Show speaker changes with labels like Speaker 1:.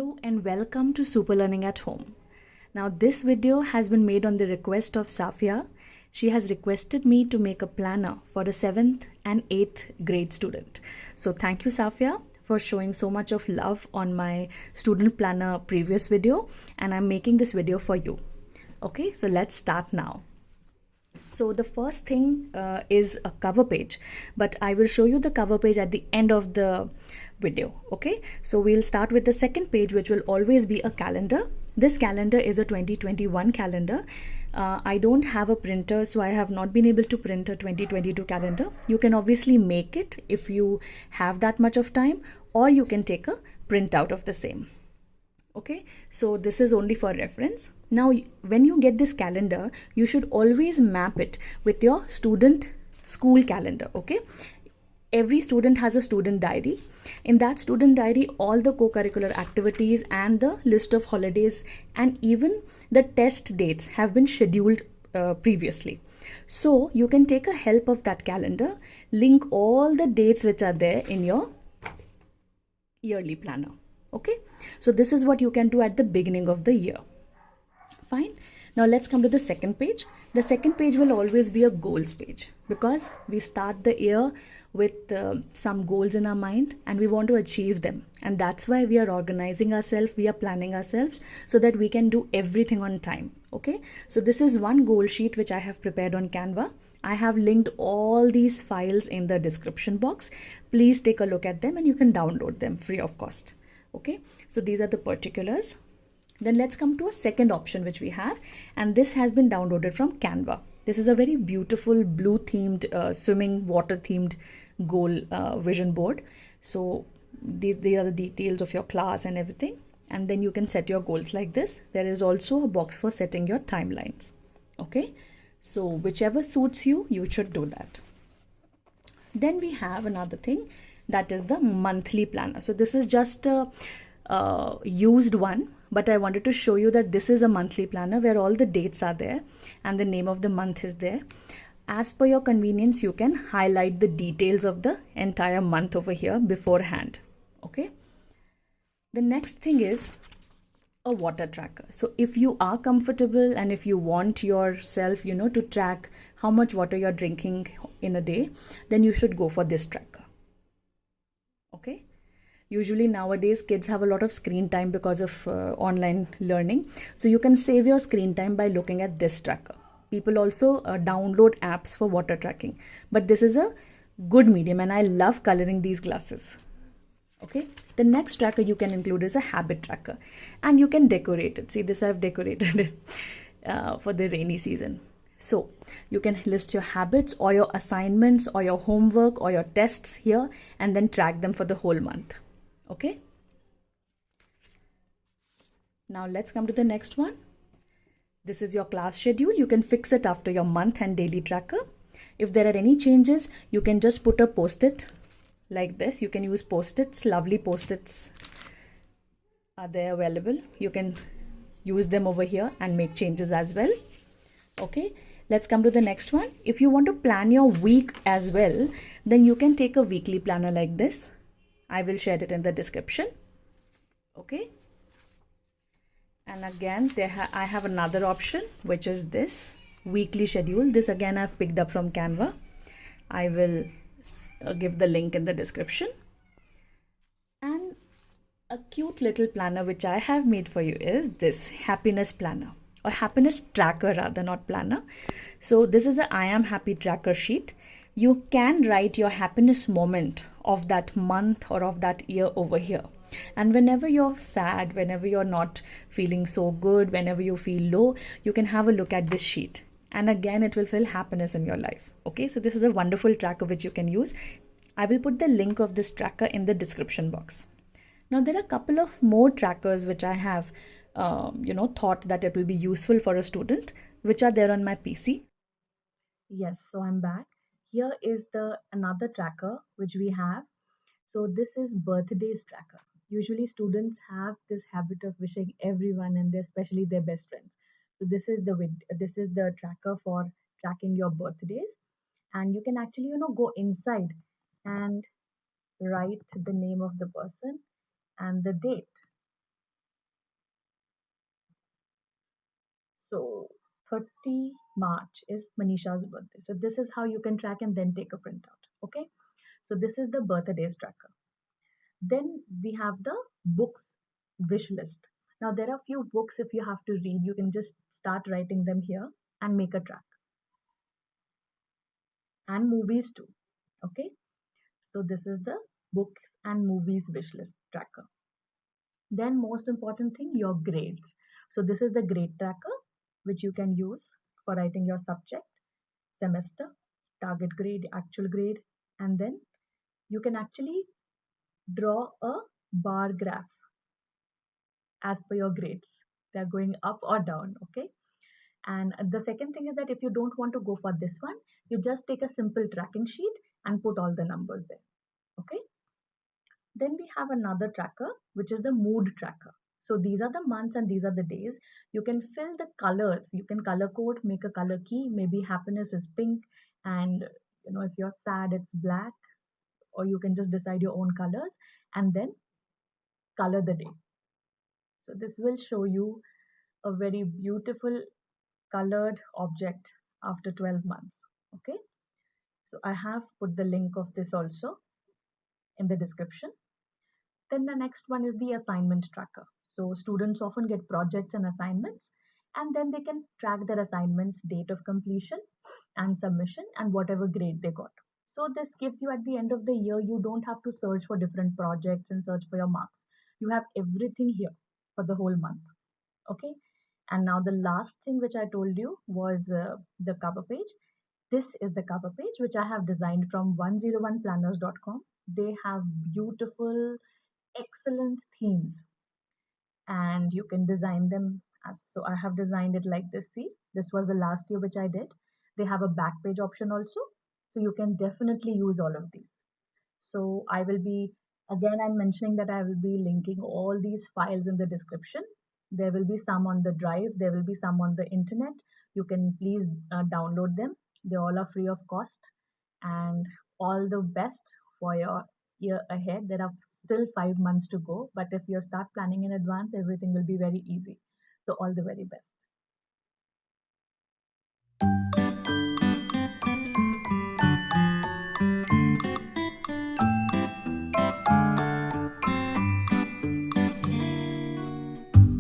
Speaker 1: Hello and welcome to Super Learning at Home. Now this video has been made on the request of Safia. She has requested me to make a planner for a 7th and 8th grade student. So thank you Safia for showing so much of love on my student planner previous video, and I'm making this video for you. Okay, so let's start now. So the first thing is a cover page, but I will show you the cover page at the end of the video. Okay, so we'll start with the second page, which will always be a calendar. This calendar is a 2021 calendar. I don't have a printer, so I have not been able to print a 2022 calendar. You can obviously make it if you have that much of time, or you can take a printout of the same. Okay, so this is only for reference. Now when you get this calendar, you should always map it with your student school calendar. Okay, every student has a student diary. In that student diary, all the co-curricular activities and the list of holidays and even the test dates have been scheduled previously. So you can take a help of that calendar, link all the dates which are there in your yearly planner. Okay, so this is what you can do at the beginning of the year. Fine. Now let's come to the second page. The second page will always be a goals page, because we start the year with some goals in our mind and we want to achieve them, and that's why we are organizing ourselves, we are planning ourselves so that we can do everything on time. Okay, so this is one goal sheet which I have prepared on Canva. I have linked all these files in the description box. Please take a look at them and you can download them free of cost. Okay, so these are the particulars. Then let's come to a second option which we have, and this has been downloaded from Canva. This is a very beautiful blue themed swimming water themed goal vision board. So these are the details of your class and everything, and then you can set your goals like this. There is also a box for setting your timelines. Okay, so whichever suits you, you should do that. Then we have another thing, that is the monthly planner. So this is just a used one, but I wanted to show you that this is a monthly planner where all the dates are there and the name of the month is there. As per your convenience, you can highlight the details of the entire month over here beforehand. Okay, the next thing is a water tracker. So if you are comfortable and if you want yourself, to track how much water you're drinking in a day, then you should go for this tracker. Okay, usually nowadays kids have a lot of screen time because of online learning, so you can save your screen time by looking at this tracker. People also download apps for water tracking, but this is a good medium and I love coloring these glasses. Okay, the next tracker you can include is a habit tracker, and you can decorate it. See, this I've decorated it for the rainy season. So you can list your habits or your assignments or your homework or your tests here and then track them for the whole month. Okay, now let's come to the next one. This is your class schedule. You can fix it after your month and daily tracker. If there are any changes, you can just put a post-it like this. You can use post-its. Lovely post-its are there available. You can use them over here and make changes as well. Okay, let's come to the next one. If you want to plan your week as well, then you can take a weekly planner like this. I will share it in the description. Okay, and again I have another option, which is this weekly schedule. This again I've picked up from Canva. I will give the link in the description. And a cute little planner which I have made for you is this happiness planner, or happiness tracker rather, not planner. So this is a I am happy tracker sheet. You can write your happiness moment of that month or of that year over here. And whenever you're sad, whenever you're not feeling so good, whenever you feel low, you can have a look at this sheet. And again, it will feel happiness in your life. Okay, so this is a wonderful tracker which you can use. I will put the link of this tracker in the description box. Now, there are a couple of more trackers which I have, thought that it will be useful for a student, which are there on my PC. Yes, so I'm back. Here is the another tracker which we have. So this is birthdays tracker. Usually students have this habit of wishing everyone and especially their best friends. So this is the tracker for tracking your birthdays, and you can actually go inside and write the name of the person and the date. So 30 March is Manisha's birthday. So this is how you can track and then take a printout. Okay. So this is the birthdays tracker. Then we have the books wish list. Now there are few books if you have to read, you can just start writing them here and make a track. And movies too. Okay. So this is the books and movies wish list tracker. Then most important thing, your grades. So this is the grade tracker, which you can use for writing your subject, semester, target grade, actual grade, and then you can actually draw a bar graph as per your grades. They're going up or down, okay? And the second thing is that if you don't want to go for this one, you just take a simple tracking sheet and put all the numbers there, okay? Then we have another tracker, which is the mood tracker. So these are the months and these are the days. You can fill the colors. You can color code, make a color key. Maybe happiness is pink, and if you're sad, it's black. Or you can just decide your own colors and then color the day. So this will show you a very beautiful colored object after 12 months. Okay. So I have put the link of this also in the description. Then the next one is the assignment tracker. So students often get projects and assignments, and then they can track their assignments, date of completion and submission, and whatever grade they got. So this gives you at the end of the year, you don't have to search for different projects and search for your marks. You have everything here for the whole month. Okay. And now the last thing which I told you was the cover page. This is the cover page which I have designed from 101planners.com. They have beautiful, excellent themes and you can design them as so. I have designed it like this. See, this was the last year which I did. They have a back page option also, so you can definitely use all of these. So I will be, again, I'm mentioning that I will be linking all these files in the description. There will be some on the drive, there will be some on the internet. You can please download them. They all are free of cost. And all the best for your year ahead. There are still 5 months to go, but if you start planning in advance, everything will be very easy. So all the very best.